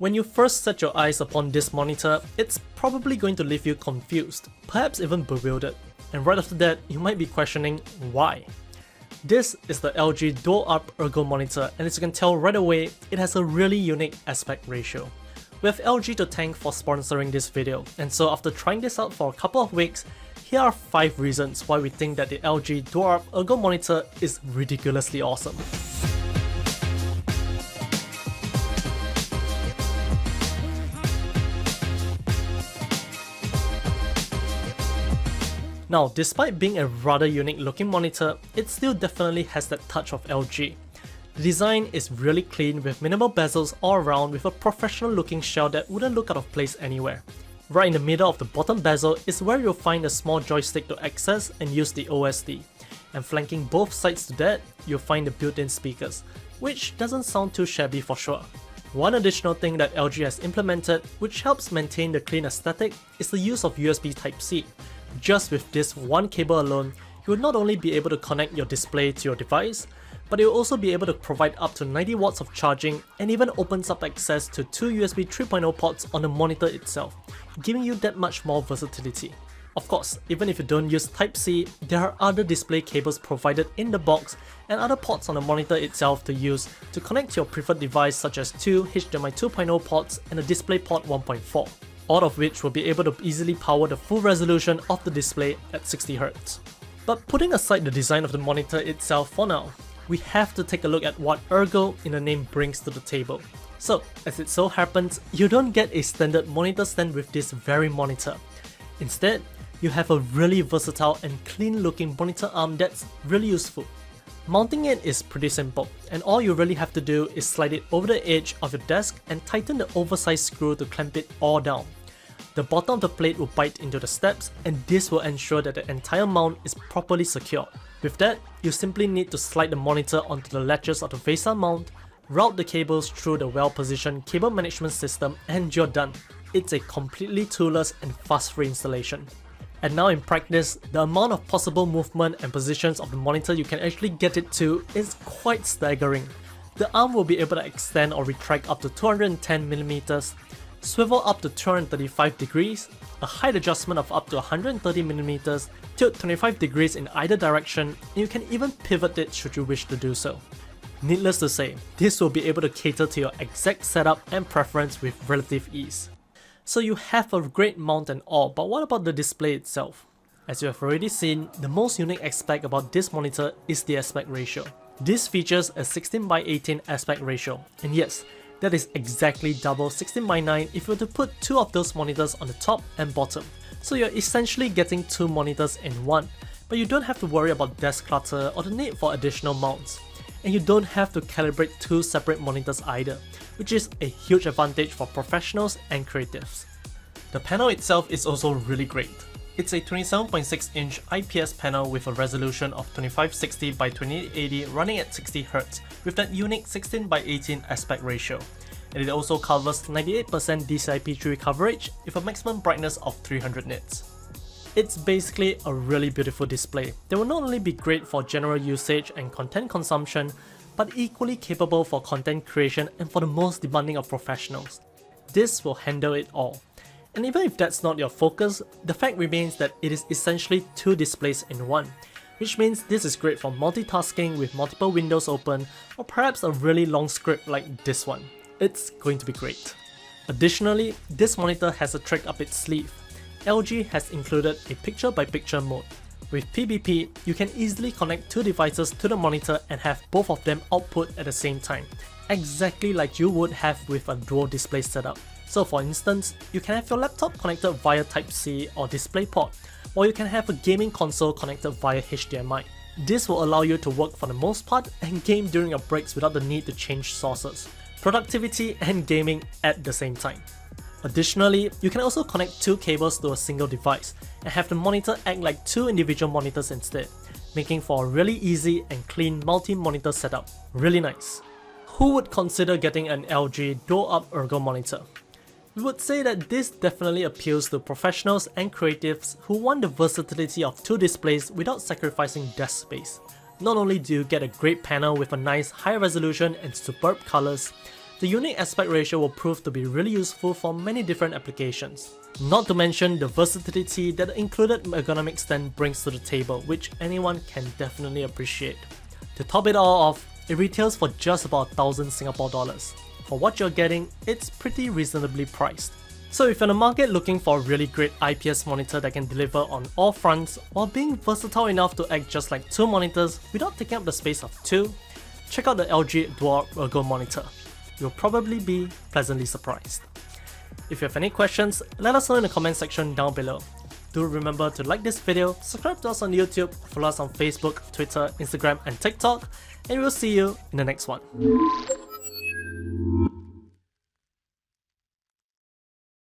When you first set your eyes upon this monitor, it's probably going to leave you confused, perhaps even bewildered. And right after that, you might be questioning why. This is the LG Dual Up Ergo monitor, and as you can tell right away, it has a really unique aspect ratio. We have LG to thank for sponsoring this video, and so after trying this out for a couple of weeks, here are 5 reasons why we think that the LG Dual Up Ergo monitor is ridiculously awesome. Now, despite being a rather unique looking monitor, it still definitely has that touch of LG. The design is really clean with minimal bezels all around with a professional looking shell that wouldn't look out of place anywhere. Right in the middle of the bottom bezel is where you'll find a small joystick to access and use the OSD. And flanking both sides to that, you'll find the built-in speakers, which doesn't sound too shabby for sure. One additional thing that LG has implemented, which helps maintain the clean aesthetic, is the use of USB Type-C. Just with this one cable alone, you will not only be able to connect your display to your device, but it will also be able to provide up to 90 watts of charging and even opens up access to 2 USB 3.0 ports on the monitor itself, giving you that much more versatility. Of course, even if you don't use Type-C, there are other display cables provided in the box and other ports on the monitor itself to use to connect to your preferred device, such as 2 HDMI 2.0 ports and a DisplayPort 1.4. All of which will be able to easily power the full resolution of the display at 60Hz. But putting aside the design of the monitor itself for now, we have to take a look at what Ergo in the name brings to the table. So, as it so happens, you don't get a standard monitor stand with this very monitor. Instead, you have a really versatile and clean looking monitor arm that's really useful. Mounting it is pretty simple, and all you really have to do is slide it over the edge of your desk and tighten the oversized screw to clamp it all down. The bottom of the plate will bite into the steps, and this will ensure that the entire mount is properly secured. With that, you simply need to slide the monitor onto the latches of the VESA mount, route the cables through the well-positioned cable management system, and you're done. It's a completely toolless and fuss-free installation. And now in practice, the amount of possible movement and positions of the monitor you can actually get it to is quite staggering. The arm will be able to extend or retract up to 210mm, swivel up to 235 degrees, a height adjustment of up to 130mm, tilt 25 degrees in either direction, and you can even pivot it should you wish to do so. Needless to say, this will be able to cater to your exact setup and preference with relative ease. So you have a great mount and all, but what about the display itself? As you have already seen, the most unique aspect about this monitor is the aspect ratio. This features a 16:18 aspect ratio, and yes, that is exactly double 16:9 if you were to put 2 of those monitors on the top and bottom. So you're essentially getting 2 monitors in one, but you don't have to worry about desk clutter or the need for additional mounts. And you don't have to calibrate 2 separate monitors either, which is a huge advantage for professionals and creatives. The panel itself is also really great. It's a 27.6-inch IPS panel with a resolution of 2560 by 2880 running at 60Hz with that unique 16:18 aspect ratio. And it also covers 98% DCI-P3 coverage with a maximum brightness of 300 nits. It's basically a really beautiful display that will not only be great for general usage and content consumption, but equally capable for content creation and for the most demanding of professionals. This will handle it all. And even if that's not your focus, the fact remains that it is essentially 2 displays in one, which means this is great for multitasking with multiple windows open, or perhaps a really long script like this one. It's going to be great. Additionally, this monitor has a trick up its sleeve. LG has included a picture-by-picture mode. With PBP, you can easily connect 2 devices to the monitor and have both of them output at the same time, exactly like you would have with a dual display setup. So for instance, you can have your laptop connected via Type-C or DisplayPort, or you can have a gaming console connected via HDMI. This will allow you to work for the most part and game during your breaks without the need to change sources. Productivity and gaming at the same time. Additionally, you can also connect 2 cables to a single device and have the monitor act like 2 individual monitors instead, making for a really easy and clean multi-monitor setup. Really nice. Who would consider getting an LG Dual Up Ergo monitor? We would say that this definitely appeals to professionals and creatives who want the versatility of 2 displays without sacrificing desk space. Not only do you get a great panel with a nice high resolution and superb colors, The unique aspect ratio will prove to be really useful for many different applications. Not to mention the versatility that the included ergonomic stand brings to the table, which anyone can definitely appreciate. To top it all off, it retails for just about 1,000 Singapore dollars. For what you're getting, it's pretty reasonably priced. So if you're in the market looking for a really great IPS monitor that can deliver on all fronts while being versatile enough to act just like two monitors without taking up the space of two, check out the LG Dual Ergo monitor. You'll probably be pleasantly surprised. If you have any questions, let us know in the comment section down below. Do remember to like this video, subscribe to us on YouTube, follow us on Facebook, Twitter, Instagram and TikTok, and we'll see you in the next one.